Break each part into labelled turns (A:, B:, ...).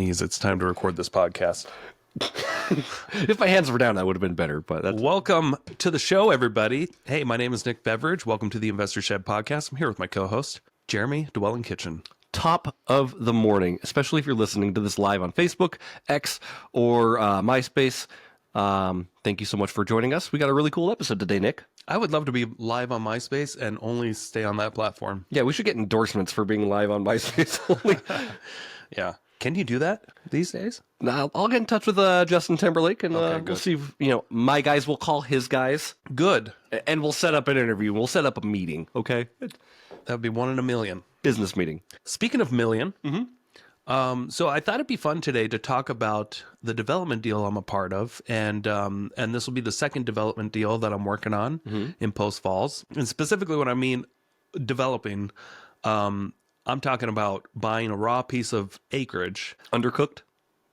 A: It's time to record this podcast.
B: If my hands were down, that would have been better. But that's...
A: Welcome to the show, everybody. Hey, my name is Nick Beveridge. Welcome to the Investor Shed podcast. I'm here with my co-host, Jeremy Kitchen.
B: Top of the morning, especially if you're listening to this live on Facebook, X, or MySpace. Thank you so much for joining us. We got a really cool episode today, Nick.
A: I would love to be live on MySpace and only stay on that platform.
B: Yeah, we should get endorsements for being live on MySpace only.
A: Yeah. Can you do that these days?
B: I'll get in touch with Justin Timberlake, and we'll see if, my guys will call his guys.
A: Good.
B: And we'll set up an interview. We'll set up a meeting, okay?
A: That would be one in a million.
B: Business meeting.
A: Speaking of million, so I thought it'd be fun today to talk about the development deal I'm a part of, and this will be the second development deal that I'm working on in Post Falls. And specifically when I mean developing, I'm talking about buying a raw piece of acreage.
B: Undercooked?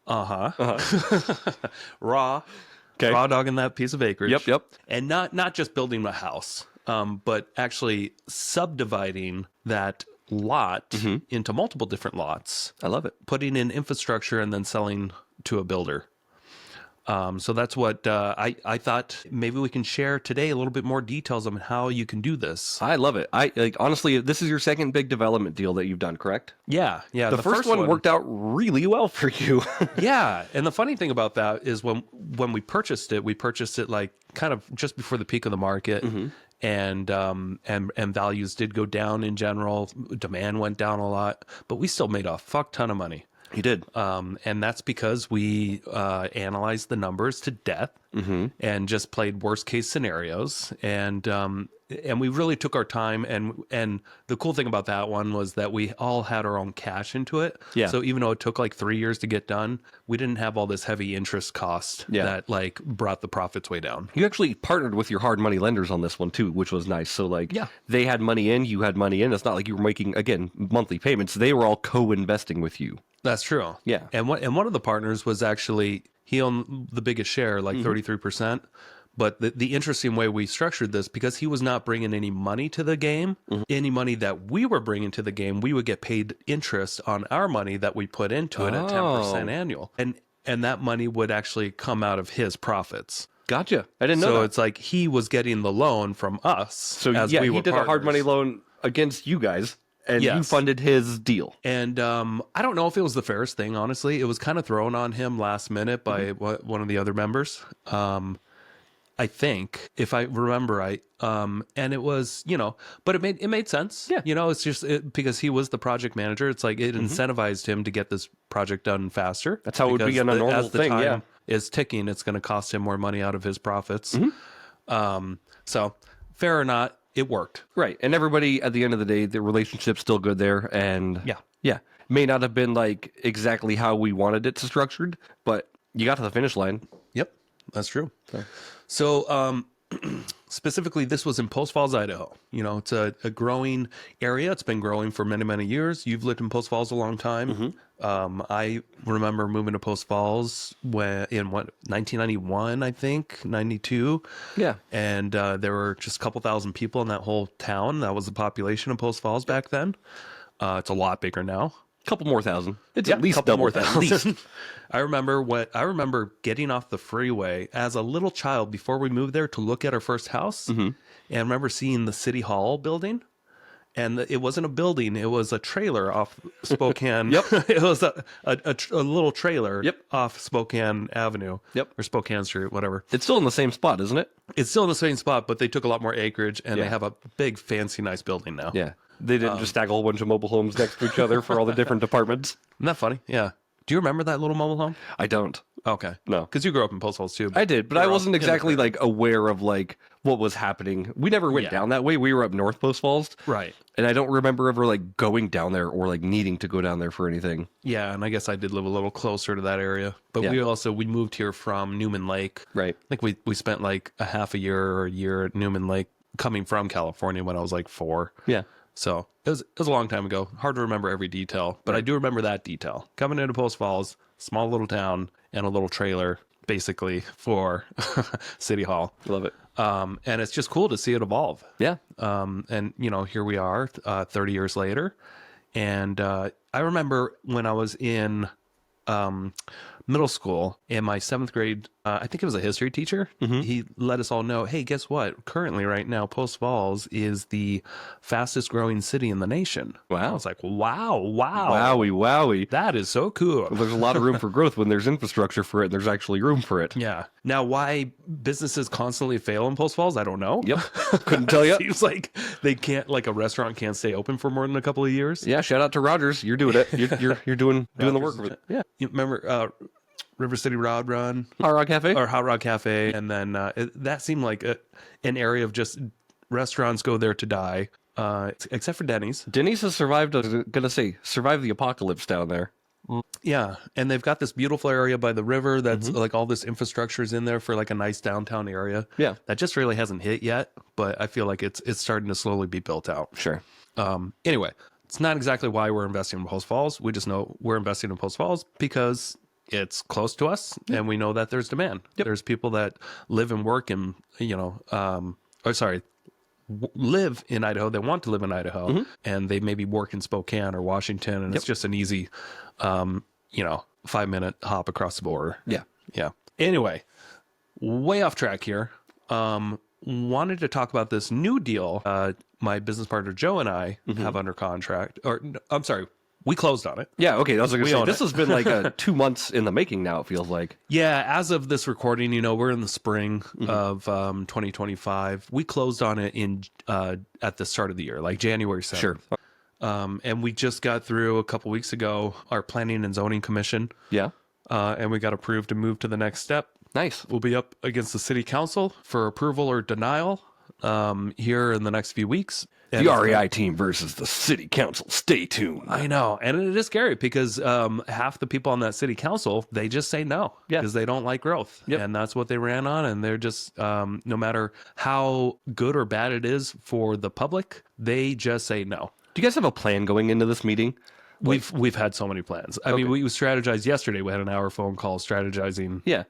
A: Raw.
B: Okay.
A: Raw dogging that piece of acreage.
B: Yep.
A: And not just building a house, but actually subdividing that lot into multiple different lots.
B: I love it.
A: Putting in infrastructure and then selling to a builder. So that's what I thought maybe we can share today a little bit more details on how you can do this.
B: I love it. Honestly, this is your second big development deal that you've done, correct?
A: Yeah.
B: The first one worked out really well for you.
A: Yeah, and the funny thing about that is when we purchased it like kind of just before the peak of the market, and values did go down in general. Demand went down a lot, but we still made a fuck ton of money.
B: You did.
A: And that's because we analyzed the numbers to death and just played worst case scenarios. And we really took our time. And the cool thing about that one was that we all had our own cash into it.
B: Yeah.
A: So even though it took like 3 years to get done, we didn't have all this heavy interest cost that like brought the profits way down.
B: You actually partnered with your hard money lenders on this one too, which was nice. So they had money in, you had money in. It's not like you were making, again, monthly payments. They were all co-investing with you.
A: That's true.
B: Yeah.
A: And one of the partners was actually, he owned the biggest share, like 33%. But the interesting way we structured this, because he was not bringing any money to the game, any money that we were bringing to the game, we would get paid interest on our money that we put into it at 10% annual. And that money would actually come out of his profits.
B: Gotcha. I didn't know that.
A: So it's like he was getting the loan from us.
B: So
A: as
B: he
A: we were
B: did
A: partners.
B: a hard money loan against you guys. And you funded his deal.
A: And I don't know if it was the fairest thing, honestly. It was kind of thrown on him last minute by one of the other members. I think, if I remember right. And it was, but it made sense.
B: Yeah.
A: It's just because he was the project manager. It's like it incentivized him to get this project done faster.
B: That's how it would be on a normal
A: as the
B: thing,
A: time is ticking, it's going to cost him more money out of his profits. So fair or not, it worked.
B: Right. And everybody, at the end of the day, the relationship's still good there. And yeah. May not have been like exactly how we wanted it to structured, but you got to the finish line.
A: Yep, that's true. So specifically, this was in Post Falls, Idaho. It's a growing area. It's been growing for many, many years. You've lived in Post Falls a long time. I remember moving to Post Falls in 1991, I think, 92.
B: Yeah.
A: And there were just a couple thousand people in that whole town. That was the population of Post Falls back then. It's a lot bigger now.
B: Couple more thousand. It's at least double that.
A: At least. I remember getting off the freeway as a little child before we moved there to look at our first house. And I remember seeing the City Hall building. And it wasn't a building; it was a trailer off Spokane. It was a little trailer off Spokane Avenue. Or Spokane Street, whatever.
B: It's still in the same spot, isn't it?
A: It's still in the same spot, but they took a lot more acreage, and they have a big, fancy, nice building now.
B: Yeah. They didn't just stack a whole bunch of mobile homes next to each other for all the different departments.
A: Isn't that funny? Yeah. Do you remember that little mobile home?
B: I don't.
A: Okay.
B: No.
A: Because you grew up in Post Falls too.
B: I did, but I wasn't exactly aware of what was happening. We never went down that way. We were up north Post Falls.
A: Right.
B: And I don't remember ever going down there or needing to go down there for anything.
A: Yeah, and I guess I did live a little closer to that area. But we moved here from Newman Lake.
B: Right.
A: I think we spent like a half a year or a year at Newman Lake coming from California when I was like 4.
B: Yeah.
A: So it was a long time ago. Hard to remember every detail, but I do remember that detail. Coming into Post Falls, small little town, and a little trailer, basically, for City Hall.
B: Love it.
A: And it's just cool to see it evolve.
B: Yeah.
A: And, here we are 30 years later. And I remember when I was in middle school, and my 7th grade, I think it was a history teacher. He let us all know, hey, guess what? Currently, right now, Post Falls is the fastest growing city in the nation.
B: Wow.
A: I was like, wow.
B: Wowie.
A: That is so cool.
B: There's a lot of room for growth when there's infrastructure for it. There's actually room for it.
A: Yeah. Now, why businesses constantly fail in Post Falls, I don't know.
B: Yep. Couldn't tell you.
A: Seems like they can't, like a restaurant can't stay open for more than a couple of years.
B: Yeah. Shout out to Rogers. You're doing it. You're doing the work of it. Yeah.
A: You remember River City Rod Run?
B: Hot Rod Cafe?
A: Or Hot Rod Cafe. And then that seemed like an area of just restaurants go there to die, except for Denny's.
B: Denny's has survived, I was going to say, survived the apocalypse down there.
A: Yeah, and they've got this beautiful area by the river that's like all this infrastructure is in there for like a nice downtown area.
B: Yeah.
A: That just really hasn't hit yet, but I feel like it's starting to slowly be built out.
B: Sure.
A: Anyway, it's not exactly why we're investing in Post Falls. We just know we're investing in Post Falls because it's close to us and we know that there's demand.
B: Yep.
A: There's people that live and work in, live in Idaho. They want to live in Idaho and they maybe work in Spokane or Washington, and it's just an easy 5-minute hop across the border.
B: Yeah.
A: Yeah. Anyway, way off track here. Wanted to talk about this new deal my business partner Joe and I have under contract. Or I'm sorry, we closed on it.
B: Yeah, okay. I was going to say,
A: own
B: this has been like 2 months in the making now, it feels like.
A: Yeah, as of this recording, we're in the spring of 2025. We closed on it in at the start of the year, like January 7th.
B: Sure.
A: And we just got through a couple weeks ago our Planning and Zoning Commission.
B: Yeah.
A: And we got approved to move to the next step.
B: Nice.
A: We'll be up against the city council for approval or denial here in the next few weeks. And
B: the REI team versus the city council. Stay tuned.
A: I know. And it is scary because half the people on that city council, they just say no because they don't like growth.
B: Yep.
A: And that's what they ran on. And they're just, no matter how good or bad it is for the public, they just say no.
B: Do you guys have a plan going into this meeting?
A: We've had so many plans. I mean, we strategized yesterday. We had an hour phone call strategizing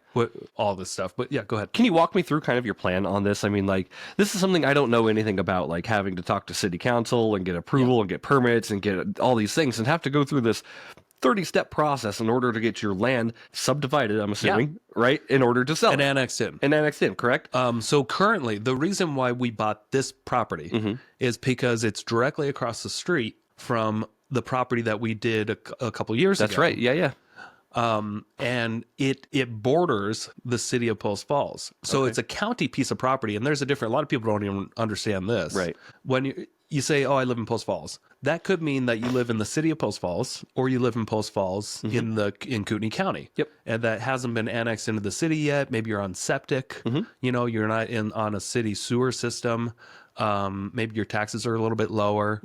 A: all this stuff. But yeah, go ahead.
B: Can you walk me through kind of your plan on this? I mean, like, this is something I don't know anything about, like having to talk to city council and get approval and get permits and get all these things and have to go through this 30-step process in order to get your land subdivided, I'm assuming, right? In order to sell
A: and
B: it.
A: Annexed in.
B: And annexed in, correct?
A: So currently, the reason why we bought this property is because it's directly across the street from the property that we did a couple years ago.
B: That's right. Yeah.
A: And it borders the city of Post Falls. So it's a county piece of property. And there's a lot of people don't even understand this.
B: Right.
A: When you say, oh, I live in Post Falls, that could mean that you live in the city of Post Falls or you live in Post Falls in Kootenai County.
B: Yep.
A: And that hasn't been annexed into the city yet. Maybe you're on septic. You're not on a city sewer system. Maybe your taxes are a little bit lower.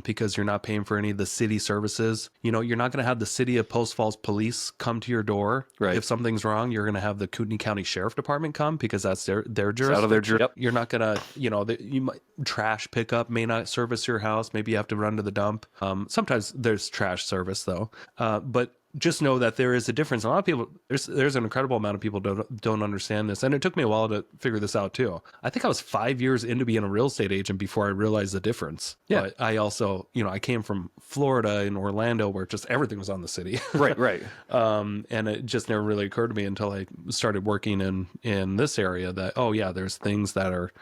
A: Because you're not paying for any of the city services. You're not going to have the city of Post Falls police come to your door.
B: Right.
A: If something's wrong, you're going to have the Kootenai County Sheriff Department come because that's their jurisdiction.
B: Out of their jurisdiction.
A: You're not going to, trash pickup may not service your house. Maybe you have to run to the dump. Sometimes there's trash service though. But just know that there is a difference. A lot of people, there's an incredible amount of people don't understand this. And it took me a while to figure this out too. I think I was 5 years into being a real estate agent before I realized the difference.
B: Yeah.
A: But I also, I came from Florida in Orlando where just everything was on the city.
B: Right.
A: And it just never really occurred to me until I started working in this area that, oh yeah, there's things that are,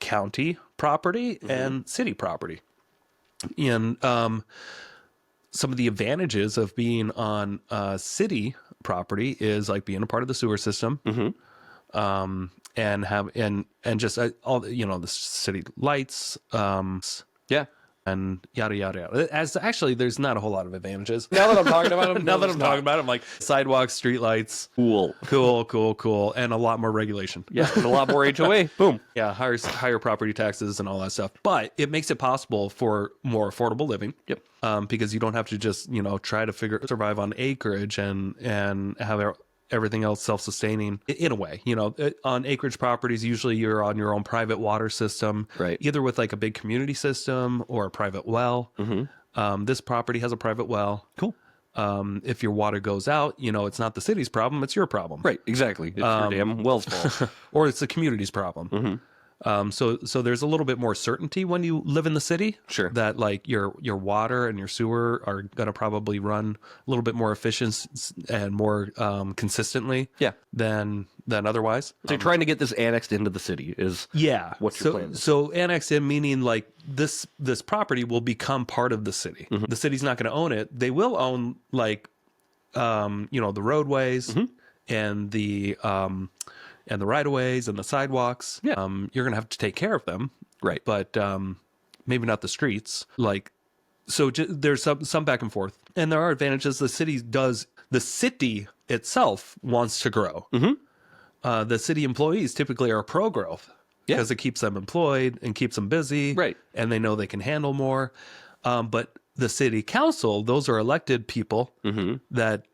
A: county property and city property. And, some of the advantages of being on city property is like being a part of the sewer system, and just all the city lights, and yada yada yada. As actually, there's not a whole lot of advantages.
B: Now that I'm talking about them,
A: I'm like sidewalks, street lights, cool, and a lot more regulation.
B: Yeah, and a lot more HOA. Boom.
A: Yeah, higher property taxes and all that stuff. But it makes it possible for more affordable living.
B: Yep.
A: Because you don't have to just try to survive on acreage and have everything else self-sustaining in a way. On acreage properties, usually you're on your own private water system,
B: right?
A: Either with like a big community system or a private well. This property has a private well.
B: Cool.
A: If your water goes out, it's not the city's problem; it's your problem.
B: Right. Exactly. It's your damn well's fault,
A: or it's the community's problem. So there's a little bit more certainty when you live in the city.
B: Sure.
A: That like your water and your sewer are going to probably run a little bit more efficient and more consistently.
B: Yeah.
A: Than otherwise.
B: So you're trying to get this annexed into the city is what your plan is.
A: So annexed in meaning like this property will become part of the city. The city's not going to own it. They will own like the roadways and the right of ways and the sidewalks.
B: Yeah.
A: You're going to have to take care of them.
B: Right.
A: But maybe not the streets. Like, so there's some back and forth. And there are advantages. The city itself wants to grow. The city employees typically are pro-growth because it keeps them employed and keeps them busy.
B: Right.
A: And they know they can handle more. But the city council, those are elected people that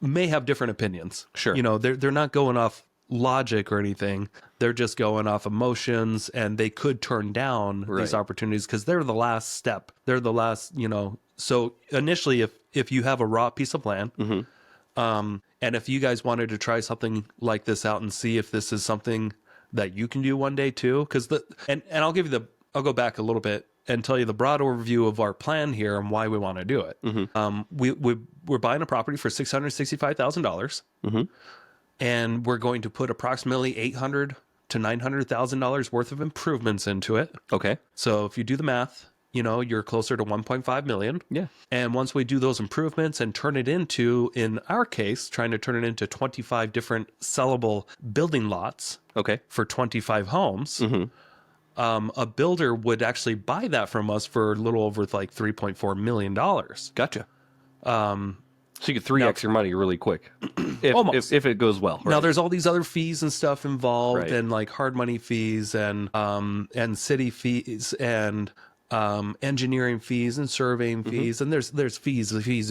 A: may have different opinions.
B: Sure.
A: They're not going off logic or anything. They're just going off emotions, and they could turn down these opportunities because they're the last step. They're the last, So initially, if you have a raw piece of land, and if you guys wanted to try something like this out and see if this is something that you can do one day too, because I'll go back a little bit and tell you the broad overview of our plan here and why we want to do it. We're buying a property for $665,000, and we're going to put approximately $800,000 to $900,000 worth of improvements into it.
B: Okay.
A: So if you do the math, you're closer to 1.5 million.
B: Yeah.
A: And once we do those improvements and turn it into, in our case, trying to turn it into 25 different sellable building lots.
B: Okay.
A: For 25 homes. A builder would actually buy that from us for a little over like $3.4 million.
B: Gotcha. So you get 3x your money really quick, if it goes well. Right?
A: Now there's all these other fees and stuff involved,
B: Right.
A: and like hard money fees and city fees and engineering fees and surveying fees, and there's fees. We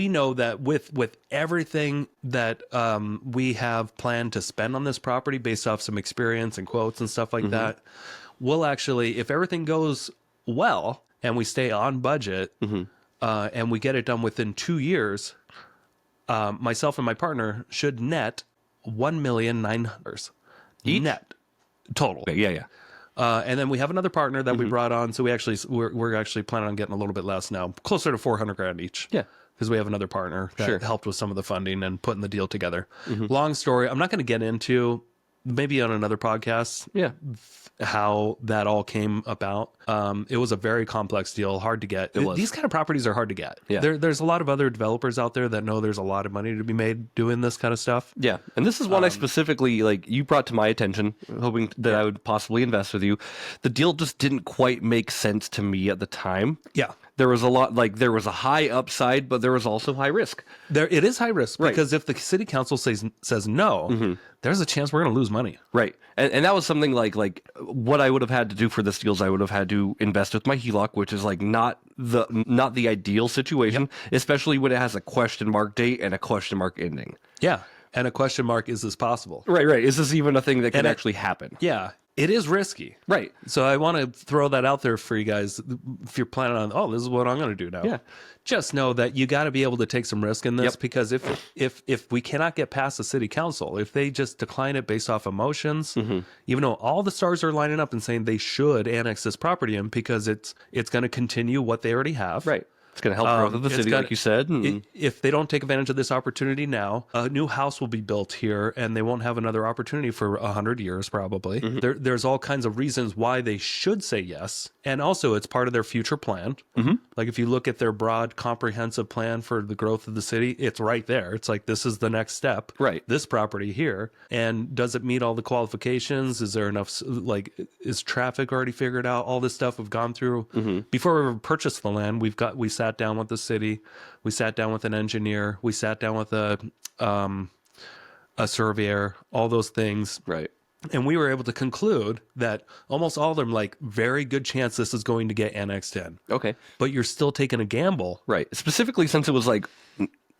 A: know that with everything that we have planned to spend on this property based off some experience and quotes and stuff like that, we'll actually, if everything goes well and we stay on budget and we get it done within 2 years, myself and my partner should net $1,900,000 net total.
B: Yeah.
A: And then we have another partner that we brought on, so we're actually planning on getting a little bit less now, closer to $400,000 each.
B: Yeah,
A: because we have another partner that helped with some of the funding and putting the deal together. Long story, I'm not going to get into, maybe on another podcast.
B: Yeah.
A: How that all came about. It was a very complex deal, hard to get. These kind of properties are hard to get.
B: Yeah.
A: There's a lot of other developers out there that know there's a lot of money to be made doing this kind of stuff.
B: Yeah, and this is one I specifically, you brought to my attention, hoping that I would possibly invest with you. The deal just didn't quite make sense to me at the time.
A: Yeah.
B: There was there was a high upside, but there was also high risk.
A: It is high risk because if the city council says no, there's a chance we're going to lose money.
B: Right. And that was something like what I would have had to do for this deal is I would have had to invest with my HELOC, which is not the ideal situation, especially when it has a question mark date and a question mark ending.
A: Yeah. And a question mark, is this possible?
B: Right. Is this even a thing that can actually happen?
A: Yeah. It is risky.
B: Right.
A: So I want to throw that out there for you guys. If you're planning on, this is what I'm going to do now.
B: Yeah.
A: Just know that you got to be able to take some risk in this because if we cannot get past the city council, if they just decline it based off emotions, even though all the stars are lining up and saying they should annex this property in because it's going to continue what they already have.
B: Right. It's going to help growth of the city, like you said.
A: If they don't take advantage of this opportunity now, a new house will be built here, and they won't have another opportunity for 100 years, probably. There's all kinds of reasons why they should say yes, and also it's part of their future plan. Like if you look at their broad, comprehensive plan for the growth of the city, it's right there. It's like, this is the next step.
B: Right.
A: This property here, and does it meet all the qualifications? Is there enough? Is traffic already figured out? All this stuff we've gone through before we ever purchased the land. We sat down with the city, we sat down with an engineer, we sat down with a surveyor, all those things.
B: Right.
A: And we were able to conclude that almost all of them, very good chance this is going to get annexed in.
B: Okay.
A: But you're still taking a gamble.
B: Right. Specifically since it was on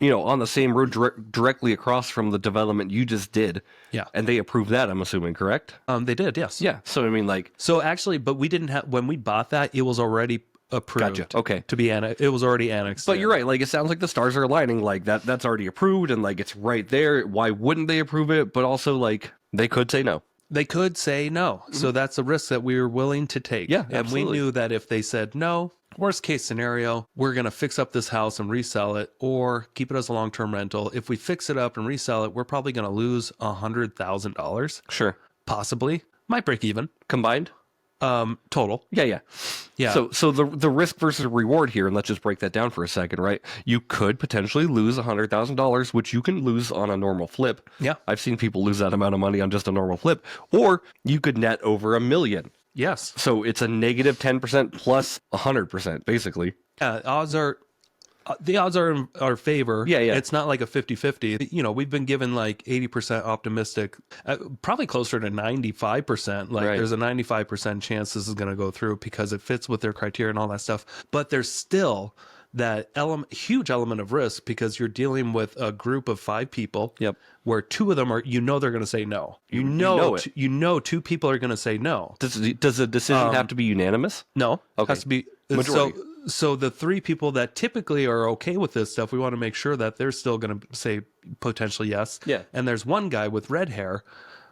B: the same road directly across from the development you just did.
A: Yeah.
B: And they approved that, I'm assuming, correct?
A: They did, yes.
B: Yeah. So, I mean,
A: So actually, but we didn't have, when we bought that, it was already approved.
B: Gotcha. Okay.
A: To be annexed. It was already annexed.
B: But you're right. It sounds like the stars are aligning. That's already approved and it's right there. Why wouldn't they approve it? But also, they could say no.
A: They could say no. So that's a risk that we were willing to take.
B: Yeah,
A: and
B: absolutely.
A: we knew that if they said no, worst case scenario, we're going to fix up this house and resell it or keep it as a long-term rental. If we fix it up and resell it, we're probably going to lose $100,000.
B: Sure.
A: Possibly. Might break even.
B: Combined?
A: Total.
B: Yeah.
A: Yeah.
B: So the risk versus reward here, and let's just break that down for a second, right? You could potentially lose $100,000, which you can lose on a normal flip.
A: Yeah.
B: I've seen people lose that amount of money on just a normal flip, or you could net over $1 million.
A: Yes.
B: So it's a negative 10% plus 100%, basically.
A: The odds are in our favor.
B: Yeah.
A: It's not like a 50-50. You know, we've been given like 80% optimistic, probably closer to 95%. Like
B: Right.
A: there's a 95% chance this is going to go through because it fits with their criteria and all that stuff. But there's still that huge element of risk because you're dealing with a group of 5 people.
B: Yep.
A: Where 2 of them are, they're going to say no. You
B: know it.
A: 2 people are going to say no.
B: Does the decision have to be unanimous?
A: No.
B: Okay.
A: Has to be
B: Majority.
A: So the 3 people that typically are okay with this stuff, we want to make sure that they're still going to say potentially yes.
B: Yeah.
A: And there's one guy with red hair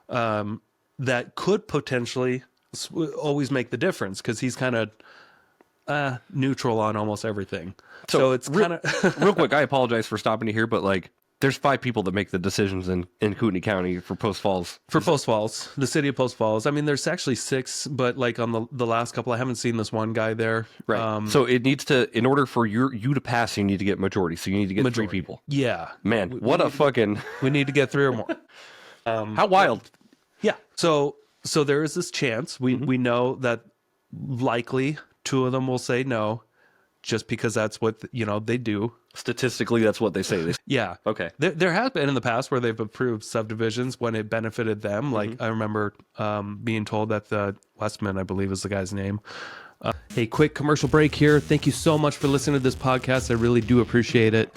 A: that could potentially always make the difference because he's kind of neutral on almost everything. So it's kind of
B: Real quick, I apologize for stopping you here, but like, there's 5 people that make the decisions in Kootenai County for Post Falls.
A: For Post Falls, the city of Post Falls. I mean, there's actually 6, but like on the last couple, I haven't seen this one guy there.
B: Right. So it needs to, in order for you to pass, you need to get majority. So you need to get 3 people.
A: Yeah.
B: Man, what a fucking...
A: We need to get 3 or more.
B: How wild.
A: Yeah. So there is this chance. We know that likely 2 of them will say no, just because that's what they do.
B: Statistically, that's what they say.
A: Yeah.
B: Okay.
A: There has been in the past where they've approved subdivisions when it benefited them. Like I remember being told that the Westman, I believe is the guy's name. Hey, quick commercial break here. Thank you so much for listening to this podcast. I really do appreciate it.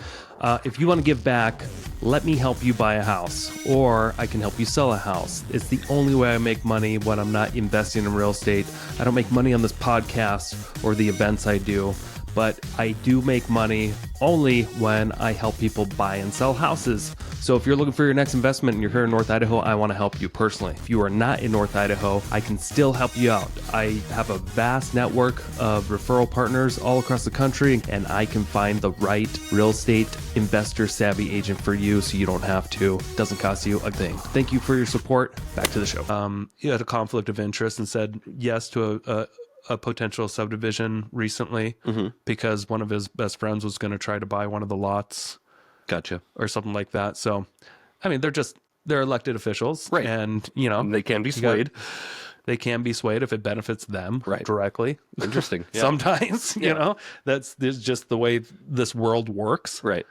A: If you want to give back, let me help you buy a house, or I can help you sell a house. It's the only way I make money when I'm not investing in real estate. I don't make money on this podcast or the events I do, but I do make money only when I help people buy and sell houses. So if you're looking for your next investment and you're here in North Idaho, I want to help you personally. If you are not in North Idaho, I can still help you out. I have a vast network of referral partners all across the country, and I can find the right real estate investor savvy agent for you so you don't have to. It doesn't cost you a thing. Thank you for your support. Back to the show. You had a conflict of interest and said yes to a potential subdivision recently because one of his best friends was going to try to buy one of the lots.
B: Gotcha.
A: Or something like that. So, I mean, they're elected officials.
B: Right.
A: And,
B: They can be swayed.
A: They can be swayed if it benefits them
B: Right.
A: directly.
B: Interesting. Yeah.
A: Sometimes, that's just the way this world works.
B: Right.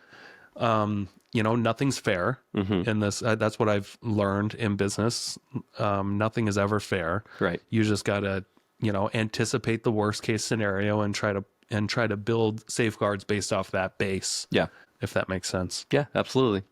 A: Nothing's fair in this. That's what I've learned in business. Nothing is ever fair.
B: Right.
A: You just got to, anticipate the worst case scenario and try to build safeguards based off that base.
B: Yeah.
A: If that makes sense.
B: Yeah, absolutely.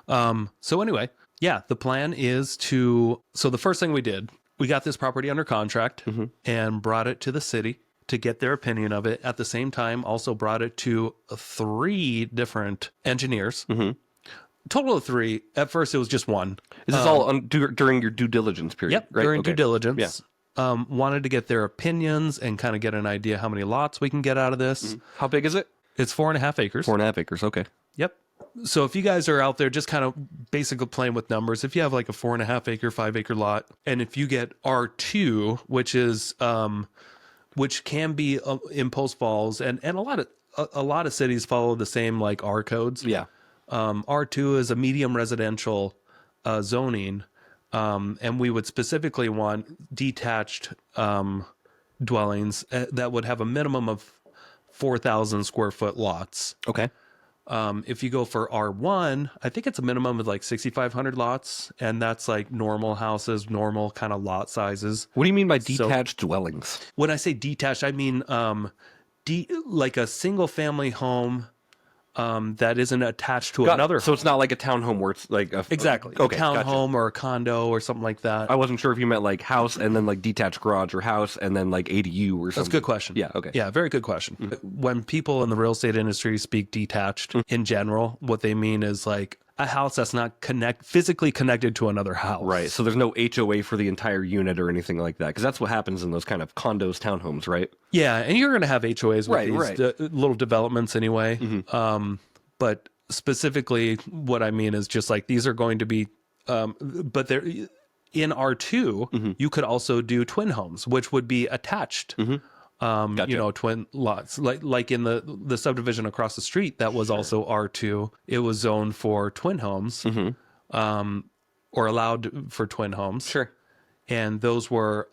A: So anyway, yeah, the plan is so the first thing we did, we got this property under contract and brought it to the city to get their opinion of it. At the same time, also brought it to 3 different engineers. Total of 3. At first, it was just 1.
B: Is this all during your due diligence period?
A: Yep,
B: right?
A: during
B: Okay.
A: due diligence.
B: Yeah.
A: Wanted to get their opinions and kind of get an idea how many lots we can get out of this.
B: How big is it?
A: It's 4.5 acres.
B: 4.5 acres. Okay.
A: Yep. So if you guys are out there just kind of basically playing with numbers, if you have like a 4.5 acre, 5 acre lot, and if you get R2, which can be in Post Falls, and a lot of cities follow the same like R codes.
B: Yeah.
A: R2 is a medium residential zoning, and we would specifically want detached dwellings that would have a minimum of 4,000 square foot lots.
B: Okay.
A: If you go for R1, I think it's a minimum of like 6,500 lots, and that's like normal houses, normal kind of lot sizes.
B: What do you mean by detached dwellings?
A: When I say detached, I mean like a single family home that isn't attached to another.
B: So it's not like a townhome where it's like
A: Exactly.
B: Okay,
A: a townhome
B: gotcha.
A: or a condo or something like that.
B: I wasn't sure if you meant like house and then like detached garage, or house and then like ADU or something.
A: That's a good question.
B: Yeah. Okay.
A: Yeah, very good question. When people in the real estate industry speak detached in general, what they mean is like a house that's not physically connected to another house.
B: Right. So there's no HOA for the entire unit or anything like that, because that's what happens in those kind of condos, townhomes, right?
A: Yeah, and you're going to have HOAs with
B: Right,
A: these little developments anyway. But specifically, what I mean is just like these are going to be, but they're in R2. You could also do twin homes, which would be attached.
B: Gotcha.
A: Twin lots, like in the subdivision across the street that was also R2. It was zoned for twin homes, or allowed for twin homes.
B: Sure.
A: And those were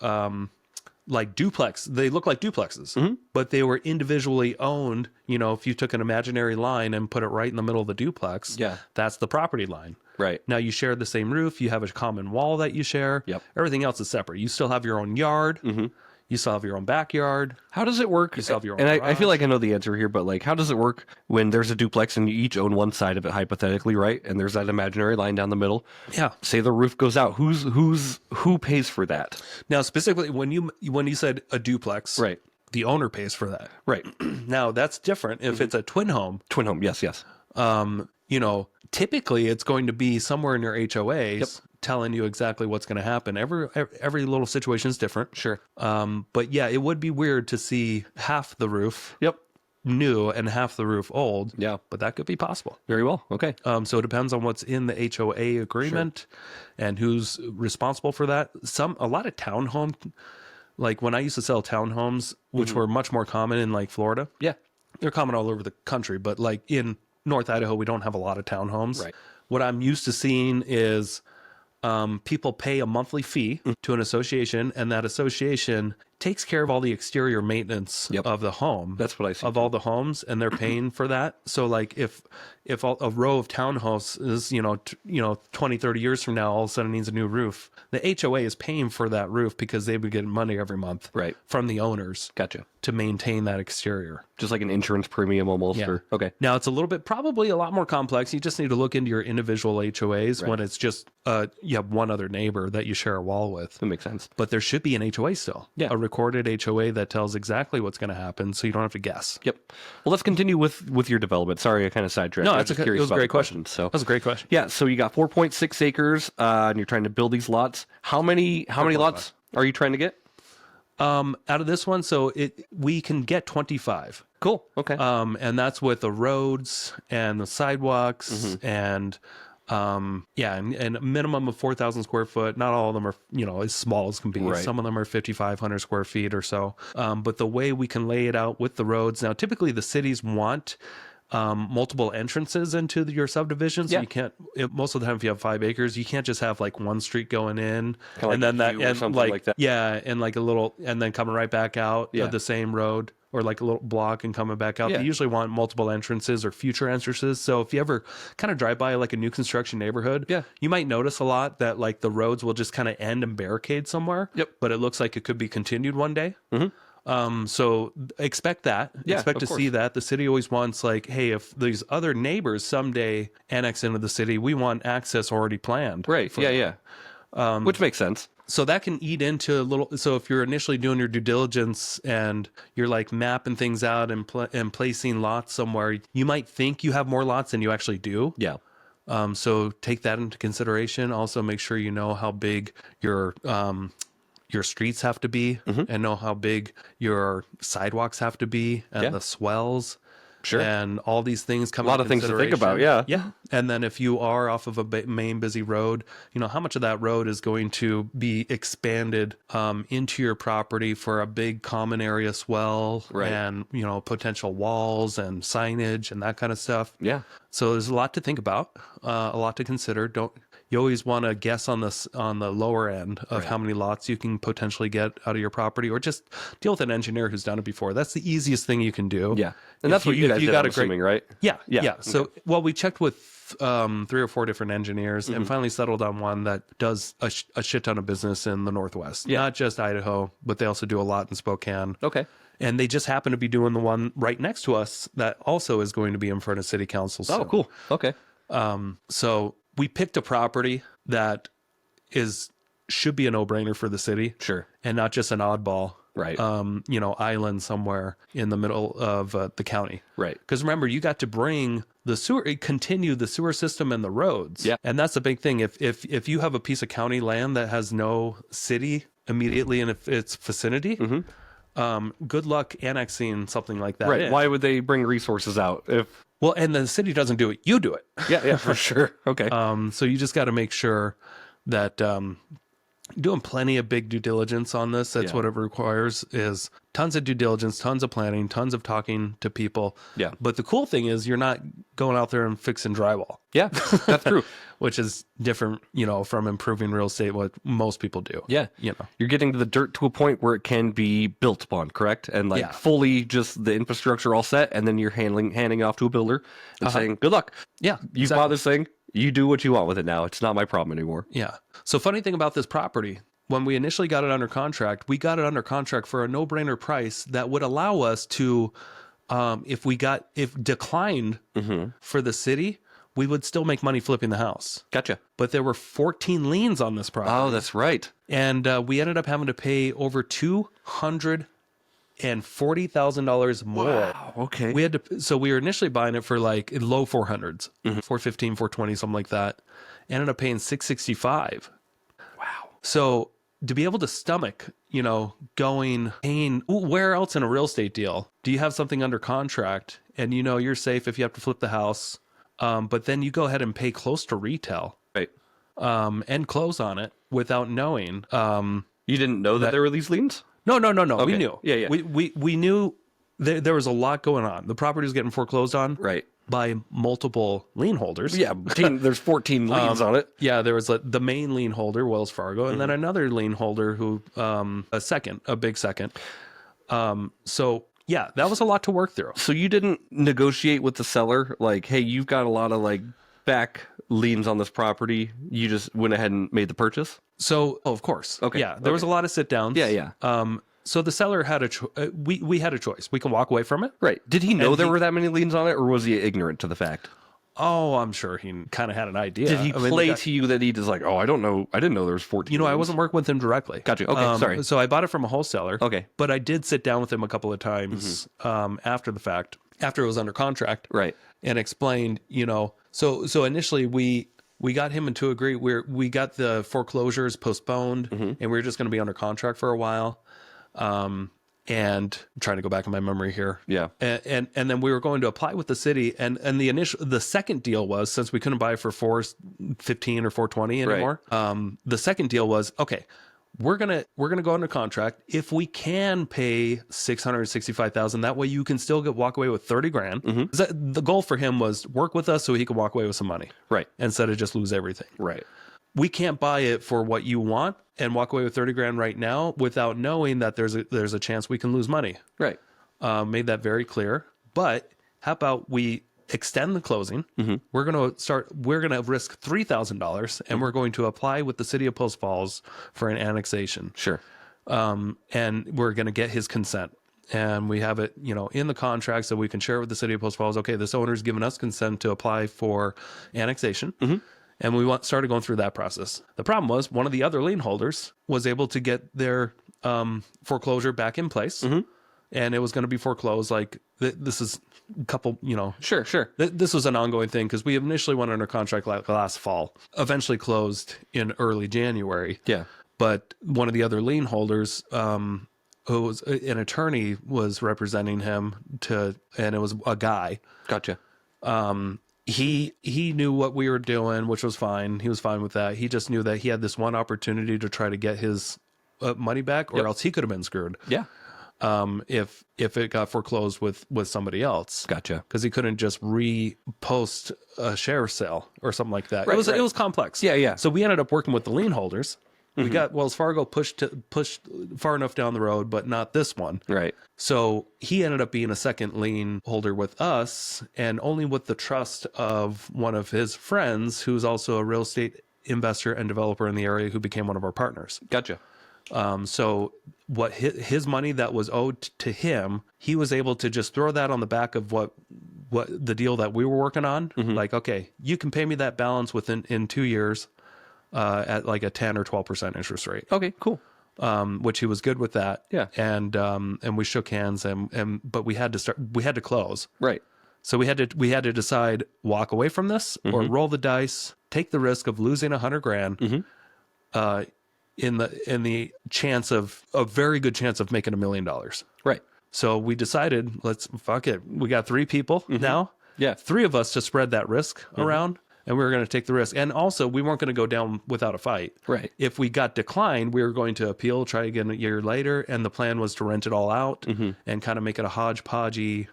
A: like duplex. They look like duplexes, but they were individually owned. If you took an imaginary line and put it right in the middle of the duplex, that's the property line.
B: Right.
A: Now you share the same roof. You have a common wall that you share.
B: Yep.
A: Everything else is separate. You still have your own yard. You still have your own backyard.
B: How does it work?
A: You still have your own
B: and I
A: garage.
B: feel like I know the answer here, but like, how does it work when there's a duplex and you each own one side of it, hypothetically, right? And there's that imaginary line down the middle.
A: Yeah.
B: Say the roof goes out. Who pays for that?
A: Now, specifically, when you said a duplex,
B: Right.
A: the owner pays for that.
B: Right.
A: Now, that's different if it's a twin home.
B: Twin home. Yes. Yes.
A: Typically it's going to be somewhere in your HOAs telling you exactly what's going to happen. Every little situation is different.
B: Sure.
A: But yeah, it would be weird to see half the roof
B: Yep.
A: new and half the roof old.
B: Yeah.
A: But that could be possible.
B: Very well. Okay.
A: So it depends on what's in the HOA agreement and who's responsible for that. A lot of townhome, like when I used to sell townhomes, which were much more common in like Florida.
B: Yeah.
A: They're common all over the country, but like in North Idaho, we don't have a lot of townhomes.
B: Right.
A: What I'm used to seeing is people pay a monthly fee to an association, and that association takes care of all the exterior maintenance of the home.
B: That's what I see.
A: Of all the homes, and they're paying for that. So like if a row of townhouses, 20, 30 years from now, all of a sudden needs a new roof, the HOA is paying for that roof because they would get money every month from the owners
B: Gotcha.
A: to maintain that exterior.
B: Just like an insurance premium almost.
A: Yeah.
B: Or, okay.
A: Now it's probably a lot more complex. You just need to look into your individual HOAs when it's just you have one other neighbor that you share a wall with.
B: That makes sense.
A: But there should be an HOA still.
B: Yeah.
A: A recorded HOA that tells exactly what's going to happen, so you don't have to guess.
B: Yep. Well, let's continue with your development. Sorry, I kind of sidetracked.
A: No,
B: I
A: that's
B: just
A: okay. It
B: curious
A: was a
B: about
A: great
B: the
A: question.
B: So
A: That was a great question.
B: yeah, so you got 4.6 acres, and you're trying to build these lots. How many lots are you trying to get?
A: Out of this one, so we can get 25.
B: Cool. Okay.
A: And that's with the roads and the sidewalks and and a minimum of 4,000 square foot. Not all of them are, as small as can be.
B: Right.
A: Some of them are 5,500 square feet or so. But the way we can lay it out with the roads, now typically the cities want multiple entrances into your subdivision. So you can't, most of the time if you have 5 acres, you can't just have like one street going in
B: Kinda
A: and
B: like
A: then
B: a U or something like that.
A: Yeah. And like a little, and then coming right back out of the same road. Or like a little block and coming back out.
B: Yeah.
A: They usually want multiple entrances or future entrances. So if you ever kind of drive by like a new construction neighborhood, you might notice a lot that like the roads will just kind of end and barricade somewhere.
B: Yep.
A: But it looks like it could be continued one day. So expect that.
B: Yeah,
A: Expect to
B: of
A: see that. The city always wants like, hey, if these other neighbors someday annex into the city, we want access already planned.
B: Right. Yeah. Which makes sense.
A: So that can eat into a little. So if you're initially doing your due diligence and you're like mapping things out and placing lots somewhere, you might think you have more lots than you actually do.
B: Yeah.
A: So take that into consideration. Also, make sure you know how big your streets have to be, and know how big your sidewalks have to be, and the swells.
B: Sure.
A: And all these things come.
B: A lot of things to think about. Yeah.
A: Yeah. And then if you are off of a main busy road, how much of that road is going to be expanded into your property for a big common area swell and, potential walls and signage and that kind of stuff.
B: Yeah.
A: So there's a lot to think about, a lot to consider. You always want to guess on the lower end of how many lots you can potentially get out of your property, or just deal with an engineer who's done it before. That's the easiest thing you can do.
B: Yeah. And that's what you guys did, I'm assuming, right?
A: Yeah.
B: Yeah.
A: So, we checked with 3 or 4 different engineers and finally settled on one that does a shit ton of business in the Northwest.
B: Yeah.
A: Not just Idaho, but they also do a lot in Spokane.
B: Okay.
A: And they just happen to be doing the one right next to us that also is going to be in front of city council soon.
B: Oh, cool. Okay.
A: So we picked a property that should be a no-brainer for the city.
B: Sure.
A: And not just an oddball.
B: Right.
A: Island somewhere in the middle of the county.
B: Right.
A: Because remember, you got to bring continue the sewer system and the roads.
B: Yeah.
A: And that's the big thing. If you have a piece of county land that has no city immediately in its vicinity, good luck annexing something like that.
B: Right. Why would they bring resources out if...
A: Well, and the city doesn't do it, you do it.
B: Yeah, for sure. Okay.
A: So you just got to make sure that doing plenty of big due diligence on this. That's what it requires, is tons of due diligence, tons of planning, tons of talking to people.
B: Yeah.
A: But the cool thing is you're not going out there and fixing drywall.
B: Yeah, that's true.
A: Which is different, from improving real estate, what most people do.
B: Yeah. You're getting to the dirt to a point where it can be built upon, correct? And fully just the infrastructure all set, and then you're handing off to a builder and saying, good luck.
A: Yeah.
B: You bought this thing. You do what you want with it now. It's not my problem anymore.
A: Yeah. So funny thing about this property, when we initially got it under contract, we got it under contract for a no-brainer price that would allow us to, if declined for the city, we would still make money flipping the house.
B: Gotcha.
A: But there were 14 liens on this property.
B: Oh, that's right.
A: And we ended up having to pay over $240,000 more.
B: Wow. Okay.
A: So we were initially buying it for like low 400s, 415, 420, something like that. Ended up paying $665.
B: Wow.
A: So to be able to stomach, paying, where else in a real estate deal do you have something under contract and you're safe if you have to flip the house, but then you go ahead and pay close to retail,
B: right,
A: and close on it without knowing.
B: You didn't know that there were these liens?
A: No.
B: Okay.
A: We knew.
B: Yeah.
A: We knew there was a lot going on. The property was getting foreclosed on.
B: Right.
A: By multiple lien holders.
B: Yeah, there's 14 liens on it.
A: Yeah, there was the main lien holder, Wells Fargo, and then another lien holder who, a big second. So yeah, that was a lot to work through.
B: So you didn't negotiate with the seller, like, hey, you've got a lot of back liens on this property. You just went ahead and made the purchase?
A: So, of course.
B: Okay.
A: Yeah, there was a lot of sit downs.
B: Yeah.
A: So the seller had we had a choice. We can walk away from it.
B: Right. Did he know there were that many liens on it, or was he ignorant to the fact?
A: Oh, I'm sure he kind of had an idea.
B: Did he play to you that he just oh, I didn't know there was 14 liens.
A: I wasn't working with him directly.
B: Gotcha. Okay, sorry.
A: So I bought it from a wholesaler.
B: Okay.
A: But I did sit down with him a couple of times after the fact, after it was under contract.
B: Right.
A: And explained, so initially we got him to agree. We got the foreclosures postponed, and we were just going to be under contract for a while. And I'm trying to go back in my memory here.
B: Yeah.
A: And then we were going to apply with the city, and the second deal was, since we couldn't buy it for $415 or $420 anymore. Right. The second deal was, okay, we're gonna go under contract. If we can pay $665,000, that way you can still walk away with $30,000. The goal for him was work with us so he could walk away with some money. Right. Instead of just lose everything.
B: Right.
A: We can't buy it for what you want and walk away with $30,000 right now without knowing that there's a chance we can lose money.
B: Right.
A: Made that very clear. But how about we extend the closing? We're going to risk $3,000 and we're going to apply with the city of Post Falls for an annexation.
B: Sure.
A: And we're going to get his consent. And we have it, in the contract so we can share it with the city of Post Falls. Okay, this owner's given us consent to apply for annexation. And we started going through that process. The problem was one of the other lien holders was able to get their foreclosure back in place. And it was going to be foreclosed. This is a couple,
B: Sure.
A: This was an ongoing thing because we initially went under contract last fall, eventually closed in early January. Yeah. But one of the other lien holders, who was an attorney, was representing him and it was a guy.
B: Gotcha.
A: He knew what we were doing, which was fine. He was fine with that. He just knew that he had this one opportunity to try to get his money back, or else he could have been screwed. Yeah. If it got foreclosed with somebody else. Gotcha. Because he couldn't just repost a share sale or something like that. It was complex. Yeah. So we ended up working with the lien holders. We got Wells Fargo pushed far enough down the road, but not this one. Right. So he ended up being a second lien holder with us, and only with the trust of one of his friends, who's also a real estate investor and developer in the area, who became one of our partners. Gotcha. So what his money that was owed to him, he was able to just throw that on the back of what the deal that we were working on. Like, okay, you can pay me that balance in 2 years. At like a 10 or 12% interest rate. Okay, cool. which he was good with that.
B: Yeah.
A: And we shook hands but we had to close.
B: Right.
A: So we had to decide, walk away from this or roll the dice, take the risk of losing $100,000 in the chance of a very good chance of making $1 million.
B: Right.
A: So we decided, let's fuck it. We got 3 people now.
B: Yeah.
A: 3 of us to spread that risk around, and we were going to take the risk. And also, we weren't going to go down without a fight.
B: Right.
A: If we got declined, we were going to appeal, try again a year later, and the plan was to rent it all out and kind of make it a hodgepodgey,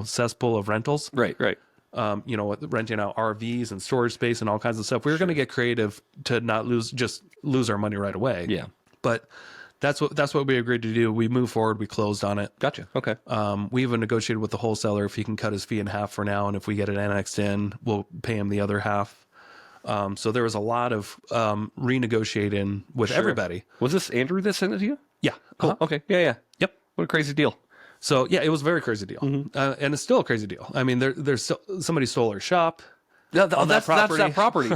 A: cesspool of rentals.
B: Right. Right.
A: Renting out RVs and storage space and all kinds of stuff. We were going to get creative to not lose our money right away.
B: Yeah.
A: But that's what we agreed to do. We moved forward. We closed on it.
B: Gotcha. Okay.
A: We even negotiated with the wholesaler if he can cut his fee in half for now, and if we get it annexed in, we'll pay him the other half. So there was a lot of renegotiating with everybody.
B: Was this Andrew that sent it to you?
A: Yeah.
B: Cool. Okay. Yeah. Yeah.
A: Yep.
B: What a crazy deal.
A: So yeah, it was a very crazy deal, and it's still a crazy deal. I mean, there's still, somebody stole our shop.
B: That's that property.